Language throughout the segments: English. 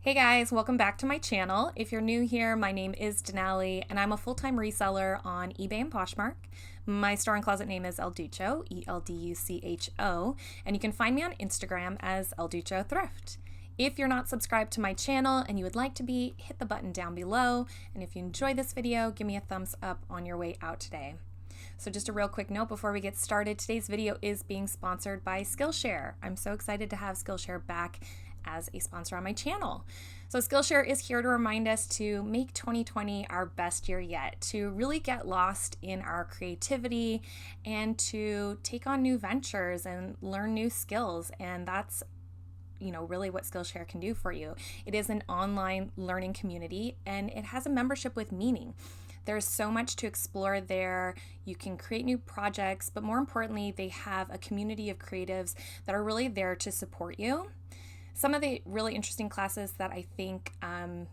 Hey guys, welcome back to my channel. If you're new here, my name is Denali and I'm a full-time reseller on eBay and Poshmark. My store and closet name is El DUCHO, ELDUCHO, and you can find me on Instagram as El DUCHO Thrift. If you're not subscribed to my channel and you would like to be, hit the button down below, and if you enjoy this video, give me a thumbs up on your way out today. So just a real quick note before we get started, today's video is being sponsored by Skillshare. I'm so excited to have Skillshare back as a sponsor on my channel. So Skillshare is here to remind us to make 2020 our best year yet, to really get lost in our creativity and to take on new ventures and learn new skills. And that's really what Skillshare can do for you. It is an online learning community and it has a membership with meaning. There's so much to explore there. You can create new projects, but more importantly, they have a community of creatives that are really there to support you. Some of the really interesting classes that I think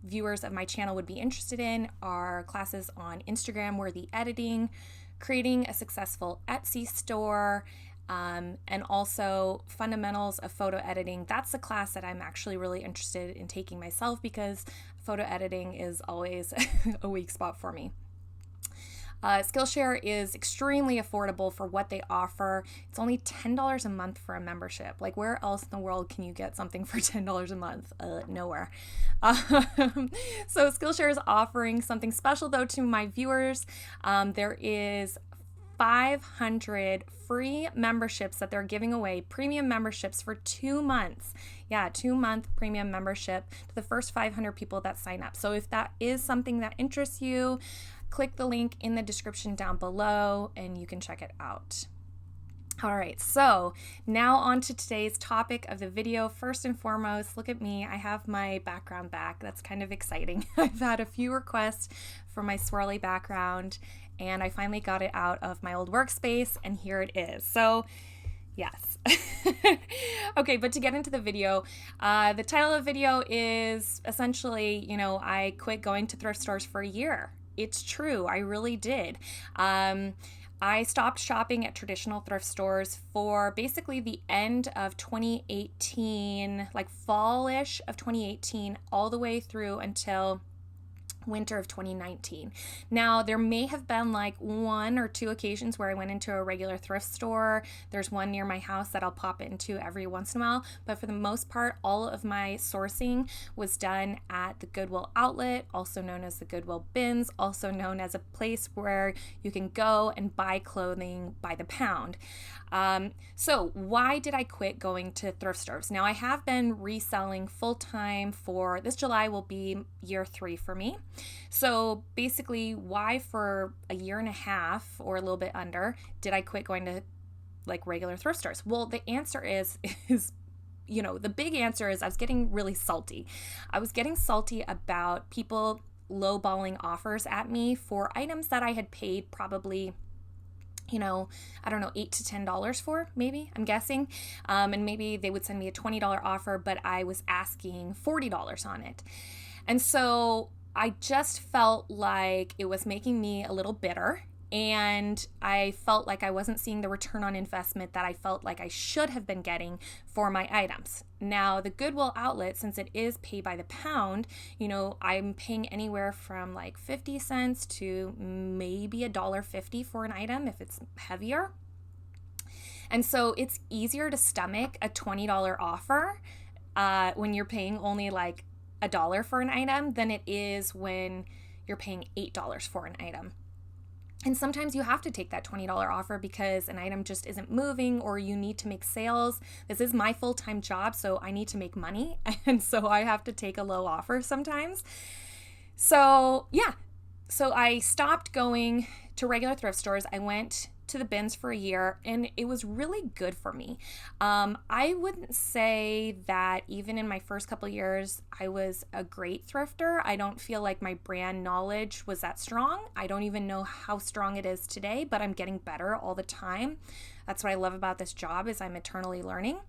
viewers of my channel would be interested in are classes on Instagram worthy editing, creating a successful Etsy store, and also fundamentals of photo editing. That's a class that I'm actually really interested in taking myself because photo editing is always a weak spot for me. Skillshare is extremely affordable for what they offer. It's only $10 a month for a membership. Like, where else in the world can you get something for $10 a month? Nowhere. So Skillshare is offering something special though to my viewers. There is 500 free memberships that they're giving away, premium memberships for 2 months. Yeah, 2-month premium membership to the first 500 people that sign up. So if that is something that interests you, click the link in the description down below and you can check it out. All right, so now on to today's topic of the video. First and foremost, look at me. I have my background back. That's kind of exciting. I've had a few requests for my swirly background and I finally got it out of my old workspace and here it is. So yes. Okay, but to get into the video, the title of the video is essentially, I quit going to thrift stores for a year. It's true, I really did. I stopped shopping at traditional thrift stores for basically the end of 2018, like fall-ish of 2018, all the way through until winter of 2019. Now, there may have been like 1 or 2 occasions where I went into a regular thrift store. There's one near my house that I'll pop into every once in a while, but for the most part, all of my sourcing was done at the Goodwill outlet, also known as the Goodwill bins, also known as a place where you can go and buy clothing by the pound. So why did I quit going to thrift stores? Now, I have been reselling full-time for this July will be year 3 for me. So basically, why for a year and a half or a little bit under did I quit going to like regular thrift stores? Well, the answer is the big answer is I was getting really salty. I was getting salty about people lowballing offers at me for items that I had paid probably I don't know, $8 to $10 for, maybe, I'm guessing. And maybe they would send me a $20 offer, but I was asking $40 on it. And so I just felt like it was making me a little bitter. And I felt like I wasn't seeing the return on investment that I felt like I should have been getting for my items. Now, the Goodwill outlet, since it is pay by the pound, I'm paying anywhere from like 50 cents to maybe $1.50 for an item if it's heavier. And so it's easier to stomach a $20 offer when you're paying only like $1 for an item than it is when you're paying $8 for an item. And sometimes you have to take that $20 offer because an item just isn't moving or you need to make sales. This is my full-time job, so I need to make money. And so I have to take a low offer sometimes. So yeah, so I stopped going to regular thrift stores. I went to the bins for a year and it was really good for me. I wouldn't say that even in my first couple years I was a great thrifter. I don't feel like my brand knowledge was that strong. I don't even know how strong it is today, but I'm getting better all the time. That's what I love about this job is I'm eternally learning.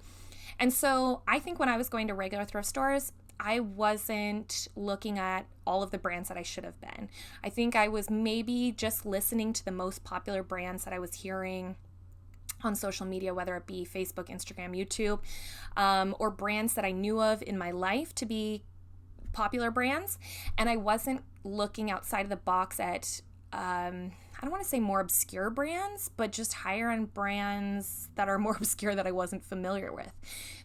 And so I think when I was going to regular thrift stores, I wasn't looking at all of the brands that I should have been. I think I was maybe just listening to the most popular brands that I was hearing on social media, whether it be Facebook, Instagram, YouTube, or brands that I knew of in my life to be popular brands, and I wasn't looking outside of the box at I don't want to say more obscure brands, but just higher end brands that are more obscure that I wasn't familiar with.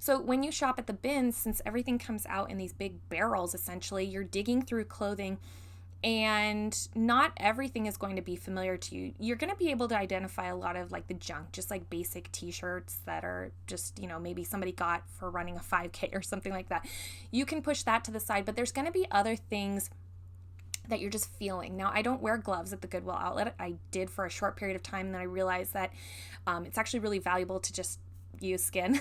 So when you shop at the bins, since everything comes out in these big barrels, essentially, you're digging through clothing, and not everything is going to be familiar to you. You're going to be able to identify a lot of like the junk, just like basic t-shirts that are just, maybe somebody got for running a 5K or something like that. You can push that to the side, but there's going to be other things that you're just feeling. Now, I don't wear gloves at the Goodwill outlet. I did for a short period of time, and then I realized that it's actually really valuable to just use skin.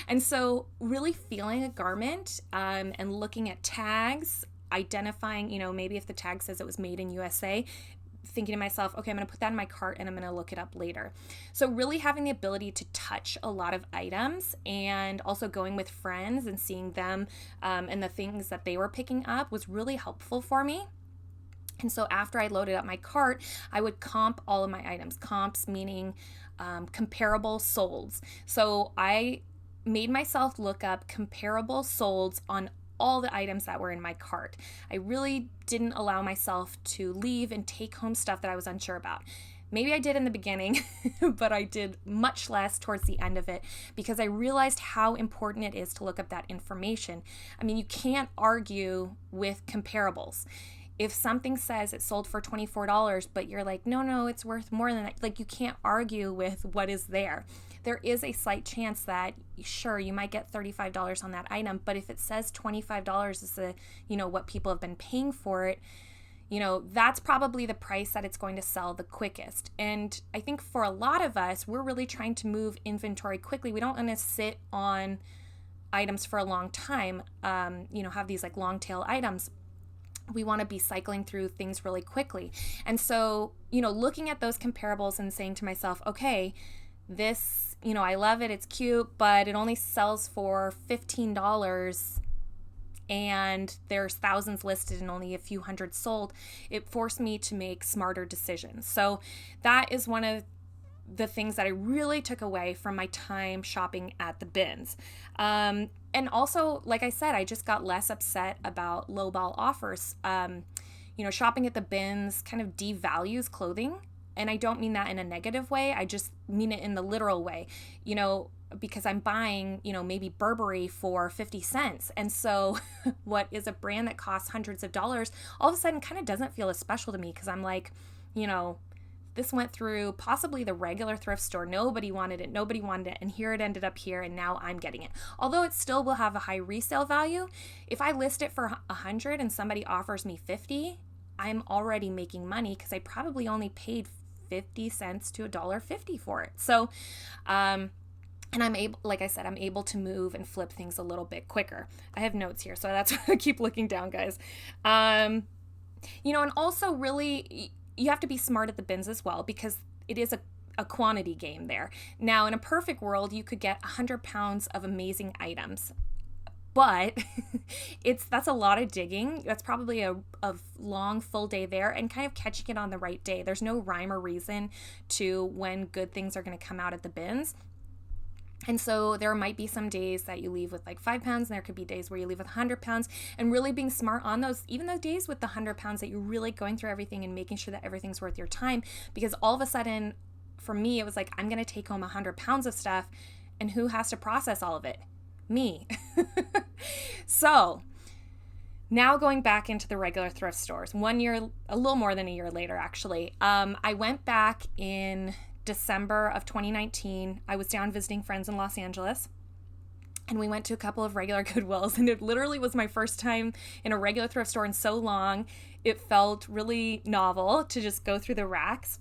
And so really feeling a garment and looking at tags, identifying, maybe if the tag says it was made in USA, thinking to myself, okay, I'm going to put that in my cart and I'm going to look it up later. So really having the ability to touch a lot of items, and also going with friends and seeing them and the things that they were picking up was really helpful for me. And so after I loaded up my cart, I would comp all of my items. Comps meaning comparable solds. So I made myself look up comparable solds on all the items that were in my cart. I really didn't allow myself to leave and take home stuff that I was unsure about. Maybe I did in the beginning, but I did much less towards the end of it, because I realized how important it is to look up that information. I mean, you can't argue with comparables. If something says it sold for $24, but you're like, no, it's worth more than that. Like, you can't argue with what is there. There is a slight chance that, sure, you might get $35 on that item, but if it says $25 is what people have been paying for it, that's probably the price that it's going to sell the quickest. And I think for a lot of us, we're really trying to move inventory quickly. We don't want to sit on items for a long time, have these like long tail items. We want to be cycling through things really quickly. And so, looking at those comparables and saying to myself, okay, this, I love it, it's cute, but it only sells for $15 and there's thousands listed and only a few hundred sold. It forced me to make smarter decisions. So that is one of the things that I really took away from my time shopping at the bins. And also, like I said, I just got less upset about lowball offers. Shopping at the bins kind of devalues clothing. And I don't mean that in a negative way. I just mean it in the literal way, because I'm buying, maybe Burberry for 50 cents. And so what is a brand that costs hundreds of dollars all of a sudden kind of doesn't feel as special to me, because I'm like, this went through possibly the regular thrift store. Nobody wanted it. And here it ended up here, and now I'm getting it. Although it still will have a high resale value, if I list it for 100 and somebody offers me 50, I'm already making money, because I probably only paid 50 cents to $1.50 for it. So, and I'm able, like I said, I'm able to move and flip things a little bit quicker. I have notes here, so that's why I keep looking down, guys. And also really, you have to be smart at the bins as well, because it is a quantity game there. Now, in a perfect world, you could get 100 pounds of amazing items, but that's a lot of digging. That's probably a long full day there, and kind of catching it on the right day. There's no rhyme or reason to when good things are going to come out at the bins. And so there might be some days that you leave with like 5 pounds, and there could be days where you leave with 100 pounds, and really being smart on those, even those days with the 100 pounds that you're really going through everything and making sure that everything's worth your time. Because all of a sudden, for me, it was like, I'm going to take home 100 pounds of stuff, and who has to process all of it? Me. So now going back into the regular thrift stores, 1 year, a little more than a year later, actually, I went back in December of 2019. I was down visiting friends in Los Angeles, and we went to a couple of regular Goodwills, and it literally was my first time in a regular thrift store in so long. It felt really novel to just go through the racks.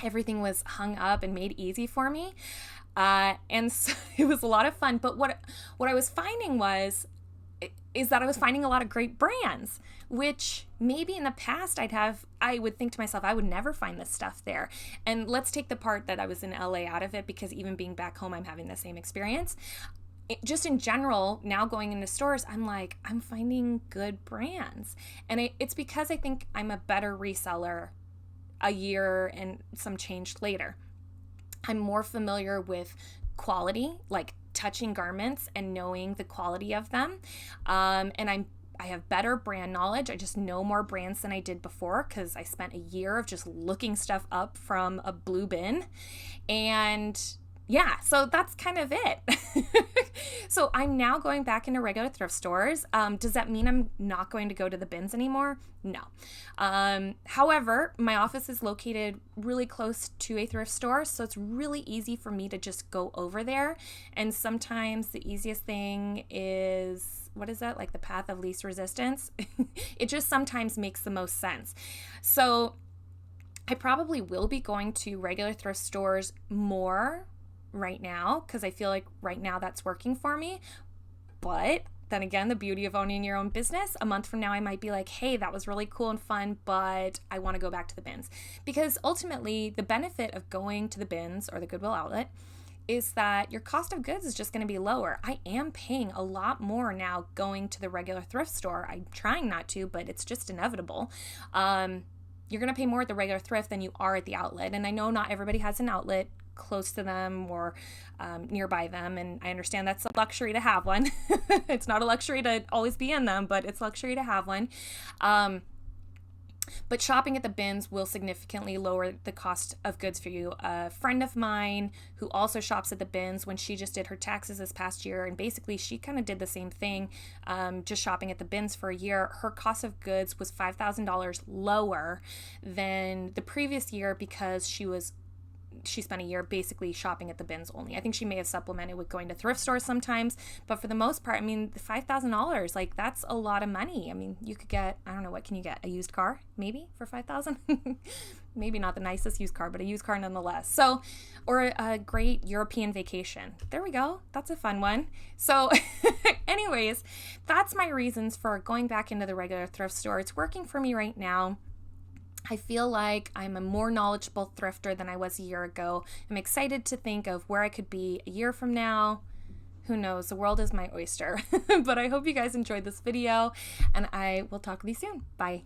Everything was hung up and made easy for me. And so it was a lot of fun. But what I was finding is that I was finding a lot of great brands, which maybe in the past I would think to myself, I would never find this stuff there. And let's take the part that I was in LA out of it, because even being back home, I'm having the same experience. Just in general, now going into stores, I'm finding good brands. And it's because I think I'm a better reseller a year and some change later. I'm more familiar with quality, like touching garments and knowing the quality of them. And I have better brand knowledge. I just know more brands than I did before because I spent a year of just looking stuff up from a blue bin. And yeah, so that's kind of it. So I'm now going back into regular thrift stores. Does that mean I'm not going to go to the bins anymore? No. However, my office is located really close to a thrift store, so it's really easy for me to just go over there. And sometimes the easiest thing is, what is that? Like the path of least resistance? It just sometimes makes the most sense. So I probably will be going to regular thrift stores more right now because I feel like right now that's working for me. But then again, the beauty of owning your own business, a month from now I might be like, hey, that was really cool and fun, but I want to go back to the bins. Because ultimately the benefit of going to the bins or the Goodwill outlet is that your cost of goods is just going to be lower. I am paying a lot more now going to the regular thrift store. I'm trying not to, but it's just inevitable. You're going to pay more at the regular thrift than you are at the outlet. And I know not everybody has an outlet close to them or nearby them, and I understand that's a luxury to have one. It's not a luxury to always be in them, but it's luxury to have one. But shopping at the bins will significantly lower the cost of goods for you. A friend of mine who also shops at the bins, when she just did her taxes this past year, and basically she kind of did the same thing, just shopping at the bins for a year, her cost of goods was $5,000 lower than the previous year because she spent a year basically shopping at the bins only. I think she may have supplemented with going to thrift stores sometimes, but for the most part, I mean, $5,000, like that's a lot of money. I mean, you could get, I don't know, what can you get? A used car maybe for $5,000? Maybe not the nicest used car, but a used car nonetheless. So, or a great European vacation. There we go. That's a fun one. So anyways, that's my reasons for going back into the regular thrift store. It's working for me right now. I feel like I'm a more knowledgeable thrifter than I was a year ago. I'm excited to think of where I could be a year from now. Who knows? The world is my oyster. But I hope you guys enjoyed this video, and I will talk with you soon. Bye.